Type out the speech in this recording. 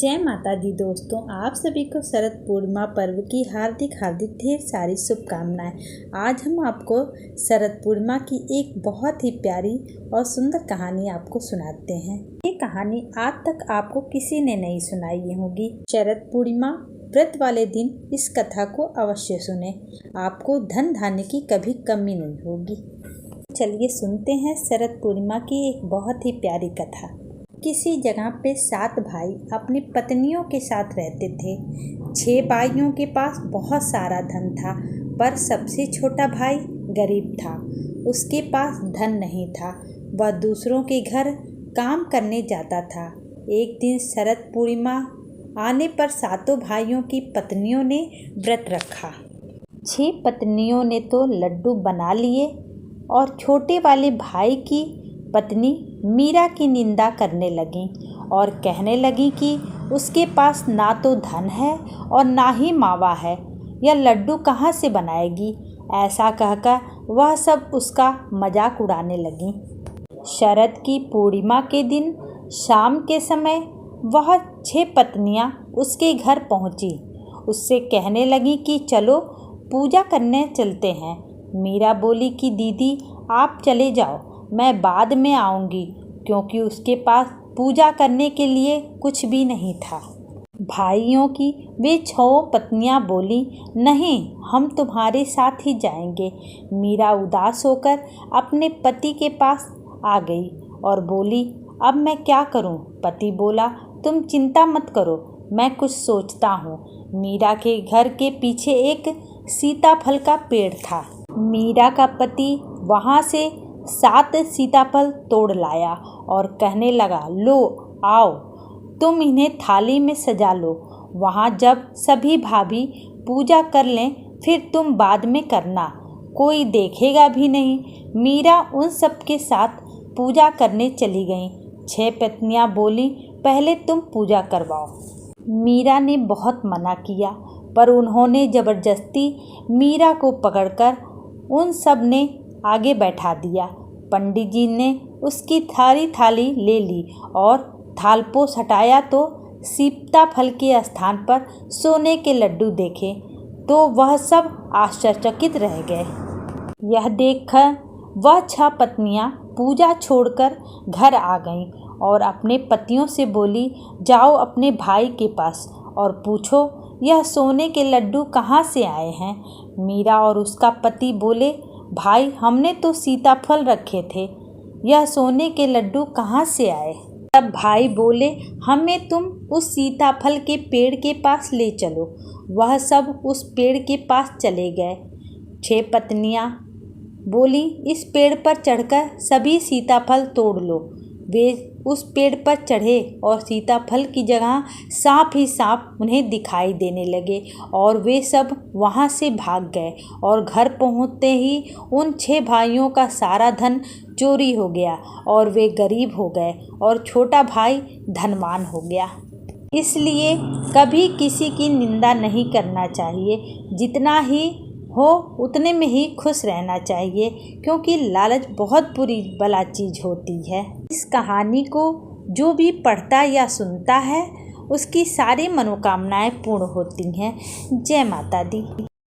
जय माता दी दोस्तों, आप सभी को शरद पूर्णिमा पर्व की हार्दिक ढेर सारी शुभकामनाएं। आज हम आपको शरद पूर्णिमा की एक बहुत ही प्यारी और सुंदर कहानी आपको सुनाते हैं। ये कहानी आज तक आपको किसी ने नहीं सुनाई होगी। शरद पूर्णिमा व्रत वाले दिन इस कथा को अवश्य सुने, आपको धन धान्य की कभी कमी नहीं होगी। चलिए सुनते हैं शरद पूर्णिमा की एक बहुत ही प्यारी कथा। किसी जगह पे 7 भाई अपनी पत्नियों के साथ रहते थे। 6 भाइयों के पास बहुत सारा धन था, पर सबसे छोटा भाई गरीब था। उसके पास धन नहीं था, वह दूसरों के घर काम करने जाता था। एक दिन शरद पूर्णिमा आने पर 7 भाइयों की पत्नियों ने व्रत रखा। 6 पत्नियों ने तो लड्डू बना लिए और छोटे वाले भाई की पत्नी मीरा की निंदा करने लगी और कहने लगी कि उसके पास ना तो धन है और ना ही मावा है, यह लड्डू कहाँ से बनाएगी। ऐसा कहकर वह सब उसका मजाक उड़ाने लगी। शरद की पूर्णिमा के दिन शाम के समय वह 6 पत्नियां उसके घर पहुंची। उससे कहने लगी कि चलो पूजा करने चलते हैं। मीरा बोली कि दीदी आप चले जाओ, मैं बाद में आऊँगी, क्योंकि उसके पास पूजा करने के लिए कुछ भी नहीं था। भाइयों की वे 6 पत्नियां बोली, नहीं हम तुम्हारे साथ ही जाएंगे। मीरा उदास होकर अपने पति के पास आ गई और बोली, अब मैं क्या करूं? पति बोला, तुम चिंता मत करो, मैं कुछ सोचता हूं। मीरा के घर के पीछे एक सीताफल का पेड़ था। मीरा का पति वहां से 7 सीताफल तोड़ लाया और कहने लगा, लो आओ, तुम इन्हें थाली में सजा लो। वहाँ जब सभी भाभी पूजा कर लें फिर तुम बाद में करना, कोई देखेगा भी नहीं। मीरा उन सब के साथ पूजा करने चली गई। 6 पत्नियाँ बोली, पहले तुम पूजा करवाओ। मीरा ने बहुत मना किया, पर उन्होंने ज़बरदस्ती मीरा को पकड़कर उन सब ने आगे बैठा दिया। पंडित जी ने उसकी थाली ले ली और थालपोश हटाया तो सीताफल के स्थान पर सोने के लड्डू देखे तो वह सब आश्चर्यचकित रह गए। यह देखकर वह 6 पत्नियां पूजा छोड़कर घर आ गईं और अपने पतियों से बोली, जाओ अपने भाई के पास और पूछो यह सोने के लड्डू कहाँ से आए हैं। मीरा और उसका पति बोले, भाई हमने तो सीताफल रखे थे, यह सोने के लड्डू कहाँ से आए। तब भाई बोले, हमें तुम उस सीताफल के पेड़ के पास ले चलो। वह सब उस पेड़ के पास चले गए। 6 पत्नियाँ बोली, इस पेड़ पर चढ़कर सभी सीताफल तोड़ लो। वे उस पेड़ पर चढ़े और सीताफल की जगह सांप ही सांप उन्हें दिखाई देने लगे और वे सब वहां से भाग गए और घर पहुंचते ही उन 6 भाइयों का सारा धन चोरी हो गया और वे गरीब हो गए और छोटा भाई धनवान हो गया। इसलिए कभी किसी की निंदा नहीं करना चाहिए, जितना ही हो उतने में ही खुश रहना चाहिए, क्योंकि लालच बहुत बुरी बला चीज़ होती है। इस कहानी को जो भी पढ़ता या सुनता है उसकी सारी मनोकामनाएं पूर्ण होती हैं। जय माता दी।